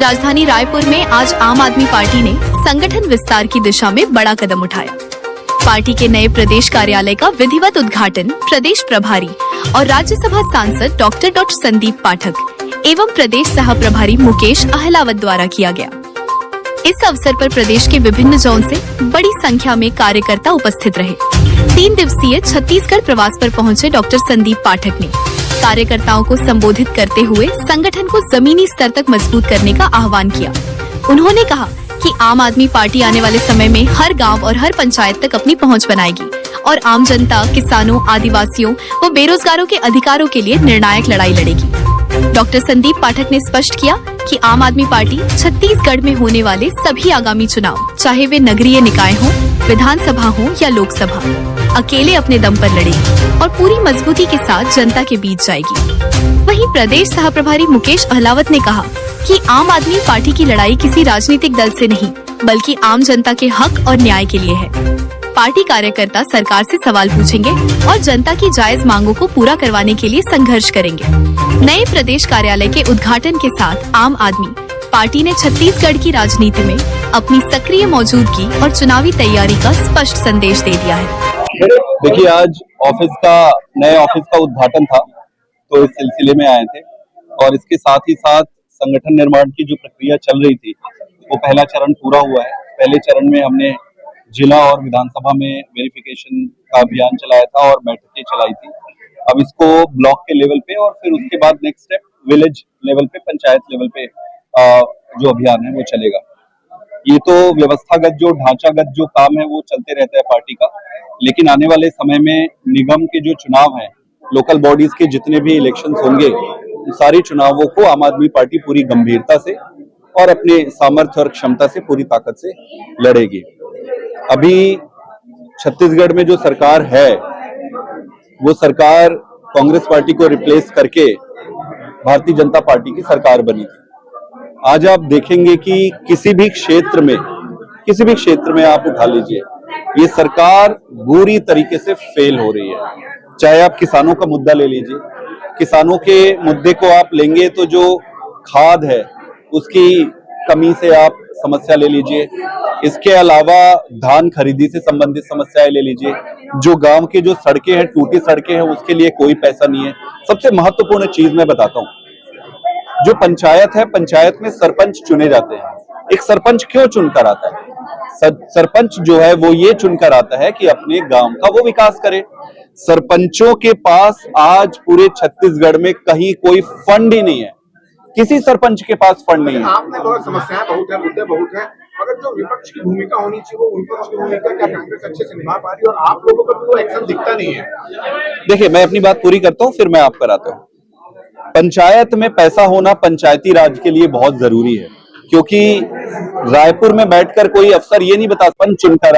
राजधानी रायपुर में आज आम आदमी पार्टी ने संगठन विस्तार की दिशा में बड़ा कदम उठाया। पार्टी के नए प्रदेश कार्यालय का विधिवत उद्घाटन प्रदेश प्रभारी और राज्यसभा सांसद डॉक्टर संदीप पाठक एवं प्रदेश सह प्रभारी मुकेश अहलावत द्वारा किया गया। इस अवसर पर प्रदेश के विभिन्न जोन से बड़ी संख्या में कार्यकर्ता उपस्थित रहे। 3 दिवसीय छत्तीसगढ़ प्रवास पर पहुंचे डॉक्टर संदीप पाठक ने कार्यकर्ताओं को संबोधित करते हुए संगठन को जमीनी स्तर तक मजबूत करने का आह्वान किया। उन्होंने कहा कि आम आदमी पार्टी आने वाले समय में हर गांव और हर पंचायत तक अपनी पहुंच बनाएगी और आम जनता, किसानों, आदिवासियों व बेरोजगारों के अधिकारों के लिए निर्णायक लड़ाई लड़ेगी। डॉक्टर संदीप पाठक ने स्पष्ट किया कि आम आदमी पार्टी छत्तीसगढ़ में होने वाले सभी आगामी चुनाव, चाहे वे नगरीय निकाय हों, विधानसभा हो या लोकसभा, अकेले अपने दम पर लड़ेगी और पूरी मजबूती के साथ जनता के बीच जाएगी। वहीं प्रदेश सह प्रभारी मुकेश अहलावत ने कहा कि आम आदमी पार्टी की लड़ाई किसी राजनीतिक दल से नहीं, बल्कि आम जनता के हक और न्याय के लिए है। पार्टी कार्यकर्ता सरकार से सवाल पूछेंगे और जनता की जायज मांगों को पूरा करवाने के लिए संघर्ष करेंगे। नए प्रदेश कार्यालय के उद्घाटन के साथ आम आदमी पार्टी ने छत्तीसगढ़ की राजनीति में अपनी सक्रिय मौजूदगी और चुनावी तैयारी का स्पष्ट संदेश दे दिया है। देखिए, आज नए ऑफिस का उद्घाटन था, तो इस सिलसिले में आए थे और इसके साथ ही साथ संगठन निर्माण की जो प्रक्रिया चल रही थी वो पहला चरण पूरा हुआ है। पहले चरण में हमने जिला और विधानसभा में वेरिफिकेशन का अभियान चलाया था और बैठकें चलाई थी। अब इसको ब्लॉक के लेवल पे और फिर उसके बाद नेक्स्ट स्टेप विलेज लेवल पे, पंचायत लेवल पे जो अभियान है वो चलेगा। ये तो व्यवस्थागत जो ढांचागत जो काम है वो चलते रहता है पार्टी का, लेकिन आने वाले समय में निगम के जो चुनाव हैं, लोकल बॉडीज के जितने भी इलेक्शंस होंगे, सारी चुनावों को आम आदमी पार्टी पूरी गंभीरता से और अपने सामर्थ्य और क्षमता से, पूरी ताकत से लड़ेगी। अभी छत्तीसगढ़ में जो सरकार है वो सरकार कांग्रेस पार्टी को रिप्लेस करके भारतीय जनता पार्टी की सरकार बनी थी। आज आप देखेंगे कि किसी भी क्षेत्र में आप उठा लीजिए, ये सरकार बुरी तरीके से फेल हो रही है। चाहे आप किसानों का मुद्दा ले लीजिए, किसानों के मुद्दे को आप लेंगे तो जो खाद है उसकी कमी से आप समस्या ले लीजिए, इसके अलावा धान खरीदी से संबंधित समस्याएं ले लीजिए, जो गांव की जो सड़कें हैं, टूटी सड़कें हैं, उसके लिए कोई पैसा नहीं है। सबसे महत्वपूर्ण चीज मैं बताता हूँ, जो पंचायत है, पंचायत में सरपंच चुने जाते हैं। एक सरपंच क्यों चुनकर आता है? सरपंच जो है वो ये चुनकर आता है कि अपने गांव का वो विकास करे। सरपंचों के पास आज पूरे छत्तीसगढ़ में कहीं कोई फंड ही नहीं है, किसी सरपंच के पास फंड नहीं है। आपने बहुत समस्याएं बहुत है, मुद्दे बहुत है, मगर जो विपक्ष की भूमिका होनी चाहिए वो विपक्ष की भूमिका क्या कांग्रेस अच्छे से निभा पा रही है और आप लोगों का तो एक्शन दिखता नहीं है। देखिए, मैं अपनी बात पूरी करता हूँ, फिर मैं आपको कराता हूँ। पंचायत में पैसा होना पंचायती राज के लिए बहुत जरूरी है, क्योंकि रायपुर में बैठकर कोई अफसर ये नहीं बता, पंच चुनकर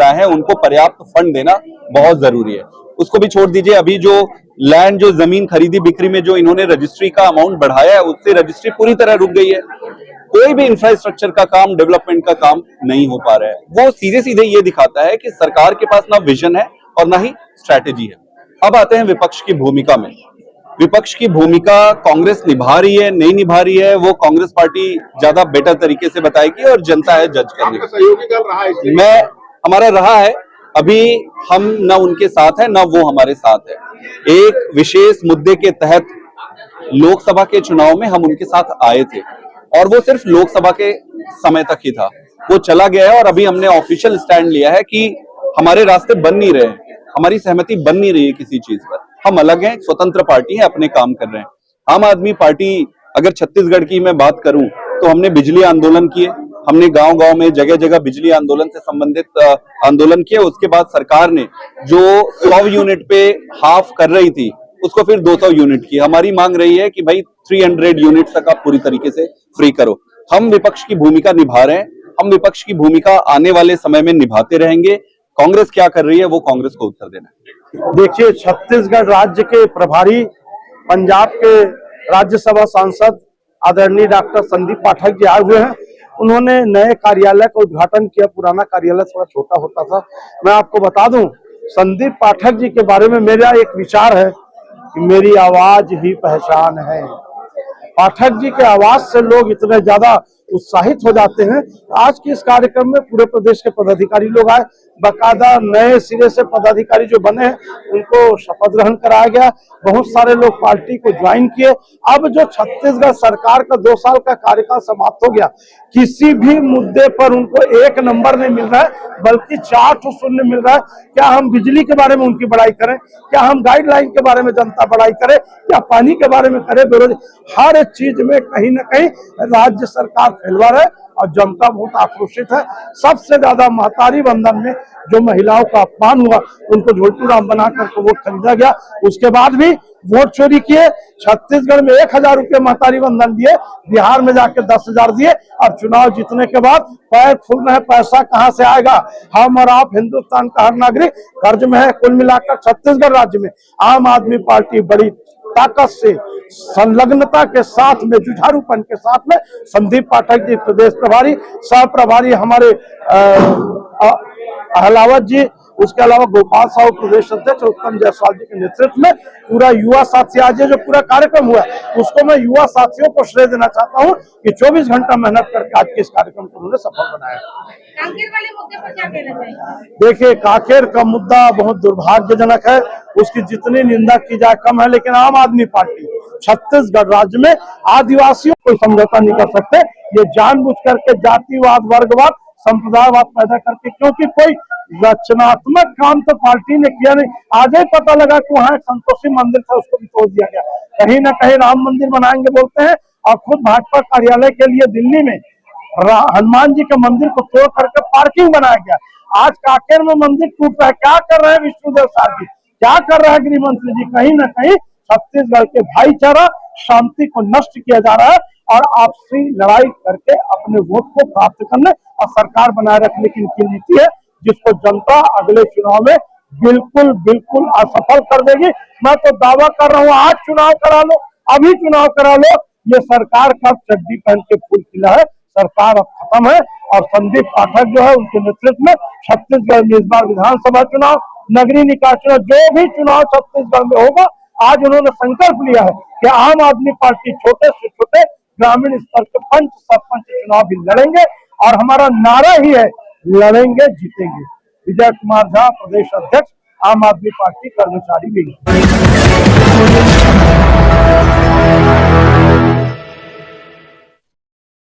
आए हैं, उनको पर्याप्त फंड देना बहुत जरूरी है। उसको भी छोड़ दीजिए, अभी जो जमीन खरीदी बिक्री में जो इन्होंने रजिस्ट्री का अमाउंट बढ़ाया है, उससे रजिस्ट्री पूरी तरह रुक गई है। कोई भी इंफ्रास्ट्रक्चर का काम, डेवलपमेंट का काम नहीं हो पा रहा है। वो सीधे सीधे ये दिखाता है कि सरकार के पास ना विजन है और ना ही स्ट्रैटेजी है। अब आते हैं विपक्ष की भूमिका में। विपक्ष की भूमिका कांग्रेस निभा रही है, नहीं निभा रही है, वो कांग्रेस पार्टी ज्यादा बेटर तरीके से बताएगी और जनता है जज करने की। सहयोगी दल रहा है, हमारा रहा है, अभी हम ना उनके साथ है ना वो हमारे साथ है। एक विशेष मुद्दे के तहत लोकसभा के चुनाव में हम उनके साथ आए थे और वो सिर्फ लोकसभा के समय तक ही था, वो चला गया है। और अभी हमने ऑफिशियल स्टैंड लिया है कि हमारे रास्ते बन नहीं रहे, हमारी सहमति बन नहीं रही है किसी चीज पर। हम अलग हैं, स्वतंत्र पार्टी है, अपने काम कर रहे हैं। आम आदमी पार्टी, अगर छत्तीसगढ़ की मैं बात करूं तो हमने बिजली आंदोलन किए, हमने गांव-गांव में जगह जगह बिजली आंदोलन से संबंधित आंदोलन किए। उसके बाद सरकार ने जो 100 यूनिट पे हाफ कर रही थी उसको फिर 200 यूनिट की। हमारी मांग रही है कि भाई 300 यूनिट तक आप पूरी तरीके से फ्री करो। हम विपक्ष की भूमिका निभा रहे हैं, हम विपक्ष की भूमिका आने वाले समय में निभाते रहेंगे। कांग्रेस क्या कर रही है वो कांग्रेस को उत्तर देना है। देखिए, छत्तीसगढ़ राज्य के प्रभारी, पंजाब के राज्यसभा सांसद आदरणीय डॉक्टर संदीप पाठक जी आए हुए हैं। उन्होंने नए कार्यालय का उद्घाटन किया। पुराना कार्यालय थोड़ा छोटा होता था। मैं आपको बता दूं, संदीप पाठक जी के बारे में मेरा एक विचार है कि मेरी आवाज ही पहचान है। पाठक जी के आवाज से लोग इतने ज्यादा उत्साहित हो जाते हैं। आज के इस कार्यक्रम में पूरे प्रदेश के पदाधिकारी लोग आए, बाकायदा नए सिरे से पदाधिकारी जो बने हैं उनको शपथ ग्रहण कराया गया। बहुत सारे लोग पार्टी को ज्वाइन किए। अब जो छत्तीसगढ़ सरकार का 2 साल का कार्यकाल समाप्त हो गया, किसी भी मुद्दे पर उनको 1 नंबर नहीं मिल रहा है, बल्कि 4 शून्य मिल रहा है। क्या हम बिजली के बारे में उनकी बड़ाई करें, क्या हम गाइडलाइन के बारे में जनता बड़ाई करे, क्या पानी के बारे में करे, बेरोजगारी, हर एक चीज में कहीं ना कहीं राज्य सरकार फेलवर है और जनता बहुत आक्रोशित है। सबसे ज्यादा महतारी बंधन में जो महिलाओं का अपमान हुआ, उनको झोलटू राम बना करके वोट खरीदा गया। उसके बाद भी वोट चोरी किए। छत्तीसगढ़ में 1000 रुपये महतारी बंधन दिए, बिहार में जाके 10,000 दिए और चुनाव जीतने के बाद पैर फूल रहे, पैसा कहां से आएगा। हम और आप हिंदुस्तान का हर नागरिक कर्ज में है। कुल मिलाकर छत्तीसगढ़ राज्य में आम आदमी पार्टी बड़ी ताकत से, संलग्नता के साथ में, जुझारूपन के साथ में संदीप पाठक जी प्रदेश प्रभारी, सह प्रभारी हमारे अहलावत जी, उसके अलावा गोपाल साहू प्रदेश अध्यक्ष, उत्तम जायसवाल जी के नेतृत्व में पूरा युवा साथी, आज ये जो पूरा कार्यक्रम हुआ उसको मैं युवा साथियों को श्रेय देना चाहता हूं कि 24 घंटा मेहनत करके आज के इस कार्यक्रम को उन्होंने सफल बनाया। कांकेर वाले मुद्दे पर क्या कहना चाहिए? देखिए, कांकेर का मुद्दा बहुत दुर्भाग्यजनक है, उसकी जितनी निंदा की जाए कम है। लेकिन आम आदमी पार्टी छत्तीसगढ़ राज्य में आदिवासियों को समझौता नहीं कर सकते। ये जानबूझ करके जातिवाद, वर्गवाद, संप्रदायवाद पैदा करके, क्योंकि कोई रचनात्मक काम तो पार्टी ने किया नहीं। आज ही पता लगा कि वहाँ एक संतोषी मंदिर था, उसको भी तोड़ दिया गया। कहीं ना कहीं राम मंदिर बनाएंगे बोलते हैं और खुद भाजपा कार्यालय के लिए दिल्ली में हनुमान जी के मंदिर को तोड़ करके पार्किंग बनाया गया। आज कांकेर में मंदिर टूट रहा है। क्या कर रहे हैं विष्णुदेव सारथी, क्या कर रहा है गृह मंत्री जी? कहीं ना कहीं छत्तीसगढ़ के भाईचारा, शांति को नष्ट किया जा रहा है और आपसी लड़ाई करके अपने वोट को प्राप्त करने और सरकार बनाए रखने की इनकी नीति है, जिसको जनता अगले चुनाव में बिल्कुल बिल्कुल असफल कर देगी। मैं तो दावा कर रहा हूँ, आज चुनाव करा लो, अभी चुनाव करा लो। ये सरकार का चड्डी पहन के फूल खिला है, सरकार अब खत्म है। और संदीप पाठक जो है, उनके नेतृत्व में छत्तीसगढ़ में इस बार विधानसभा चुनाव, नगरीय निकाय चुनाव, जो भी चुनाव छत्तीसगढ़ में होगा, आज उन्होंने संकल्प लिया है कि आम आदमी पार्टी छोटे से छोटे ग्रामीण स्तर के पंच, सरपंच चुनाव भी लड़ेंगे और हमारा नारा ही है, लड़ेंगे जीतेंगे। विजय कुमार झा, प्रदेश अध्यक्ष, आम आदमी पार्टी कर्मचारी विंग।